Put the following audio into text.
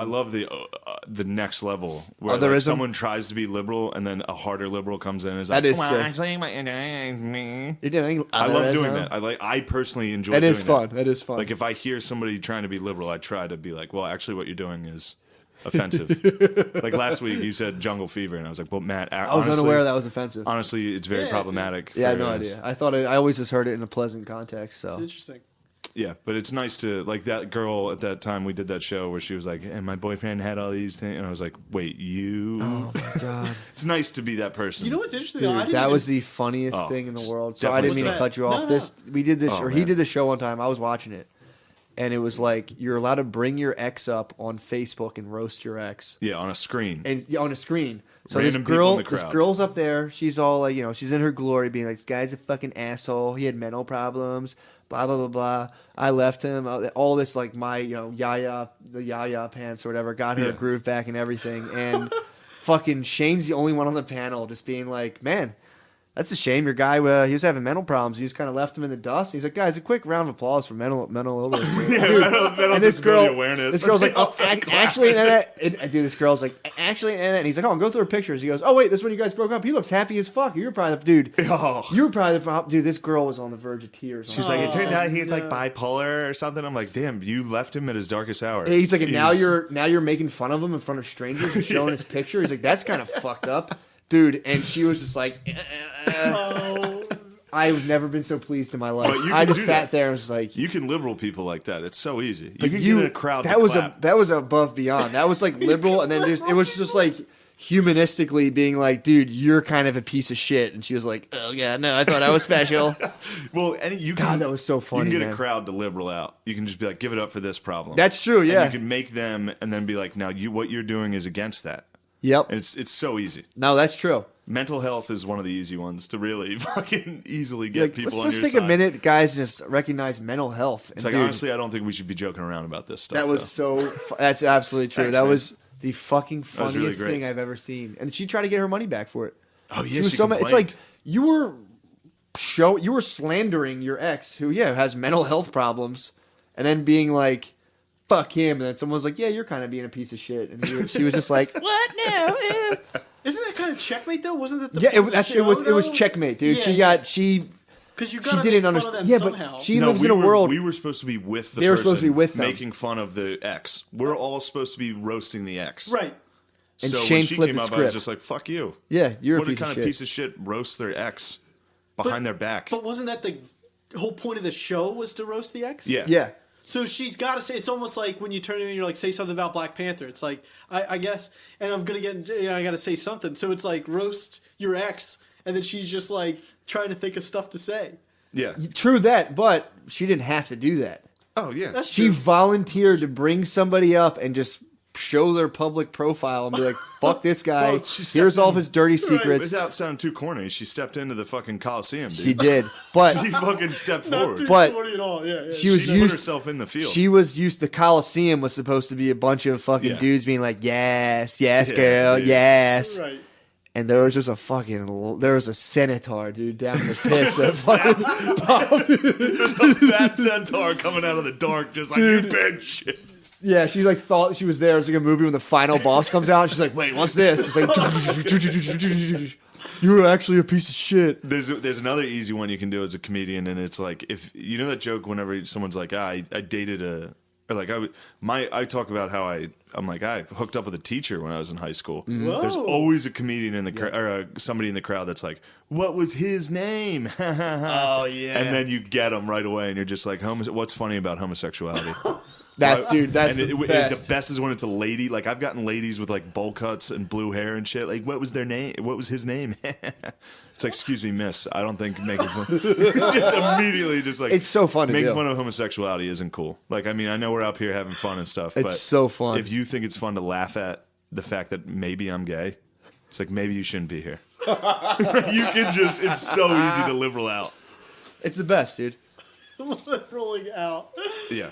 love the next level where like, someone tries to be liberal and then a harder liberal comes in and is like, that is actually, you're doing I love doing that. I personally enjoy doing that. That is fun. That is fun. Like if I hear somebody trying to be liberal, I try to be like, well, actually what you're doing is offensive. Like last week you said jungle fever and I was like, well, Matt, I was unaware that was offensive. Honestly, it's very problematic. I had no idea. I always just heard it in a pleasant context. So it's interesting. Yeah, but it's nice to, like, that girl at that time we did that show where she was like, and my boyfriend had all these things, and I was like, wait, you? Oh, my God. It's nice to be that person. You know what's interesting? Dude, that was the funniest thing in the world. So I didn't mean to cut you off. We did this, he did the show one time. I was watching it, and it was like, you're allowed to bring your ex up on Facebook and roast your ex. Yeah, on a screen. And on a screen. So Random this girl's up there. She's all like, she's in her glory, being like, this guy's a fucking asshole. He had mental problems. Blah, blah, blah, blah. I left him. All this, like, my, the Yaya pants or whatever, got her groove back and everything. And fucking Shane's the only one on the panel just being like, man, that's a shame. Your guy, he was having mental problems. You just kind of left him in the dust. He's like, guys, a quick round of applause for mental illness. mental and this awareness. This girl's like, actually, this girl's like, actually, and he's like, go through her pictures. He goes, oh, wait, this is when you guys broke up. He looks happy as fuck. You're probably the dude. You were probably the dude. This girl was on the verge of tears. She's like, it turned out he's like bipolar or something. I'm like, damn, you left him at his darkest hour. He's like, and now you're making fun of him in front of strangers and showing his picture. He's like, that's kind of fucked up. Dude, and she was just like, I've never been so pleased in my life. I just sat there and was like, you can liberal people like that. It's so easy. You can get in a crowd. That was above beyond. That was like liberal, and then it was just like humanistically being like, dude, you're kind of a piece of shit. And she was like, oh yeah, no, I thought I was special. Well, God, that was so funny. You can get a crowd to liberal out. You can just be like, give it up for this problem. That's true. Yeah, and you can make them, and then be like, now what you're doing is against that. Yep. And it's so easy. No, that's true. Mental health is one of the easy ones to really fucking easily get people on your side. Let's take a minute, guys, and just recognize mental health. It's like, honestly, I don't think we should be joking around about this stuff. That was that's absolutely true. Thanks, that man. Was the fucking funniest really thing I've ever seen. And she tried to get her money back for it. Oh, yeah, she was so mad. It's like, you were slandering your ex who, has mental health problems, and then being like, fuck him, and then someone was like, yeah, you're kind of being a piece of shit, and she was just like, what now? Isn't that kind of checkmate though? Wasn't that it was checkmate, dude. She because you got to didn't make fun of them somehow. But she lives in a world. We were supposed to be with the person. They were supposed to be with them, making fun of the ex. We're all supposed to be roasting the ex, right? And so Shane when she flipped came the up, script. I was just like, fuck you. Yeah, you're what a piece kind of of shit. piece of shit roasts their ex behind their back? But wasn't that the whole point of the show, was to roast the ex? Yeah. So she's got to say, it's almost like when you turn in and you're like, say something about Black Panther. It's like, I guess, and I'm going to get, I got to say something. So it's like, roast your ex, and then she's just like trying to think of stuff to say. Yeah. True that, but she didn't have to do that. Oh, yeah. She volunteered to bring somebody up and just show their public profile and be like, fuck this guy. Well, here's all of his dirty secrets. Right, without sounding too corny, she stepped into the fucking Coliseum, dude. She did. But she fucking stepped forward. Not but corny at all. Yeah. She put herself in the field. She was used, the Coliseum was supposed to be a bunch of fucking dudes being like, yes, girl, yes. Right. And there was just there was a centaur, dude, down in the pits that fucking popped. There's a fat centaur coming out of the dark just like, you big shit. Yeah, she like thought she was there. It was like a movie when the final boss comes out. And she's like, "Wait, what's this?" It's like, "You were actually a piece of shit." There's another easy one you can do as a comedian, and it's like, if you know that joke whenever someone's like, I dated I talk about how I'm like, I hooked up with a teacher when I was in high school. Whoa. There's always a comedian in the crowd, or somebody in the crowd that's like, what was his name? Oh yeah. And then you get them right away, and you're just like, what's funny about homosexuality? That's the best. The best is when it's a lady. Like, I've gotten ladies with like bowl cuts and blue hair and shit. Like, what was their name? What was his name? It's like, excuse me, miss. I don't think making fun. Just immediately, just like, it's so fun. Making fun of homosexuality isn't cool. Like, I mean, I know we're up here having fun and stuff. It's but so fun. If you think it's fun to laugh at the fact that maybe I'm gay, it's like, maybe you shouldn't be here. You can just. It's so easy to liberal out. It's the best, dude. Liberaling out. Yeah.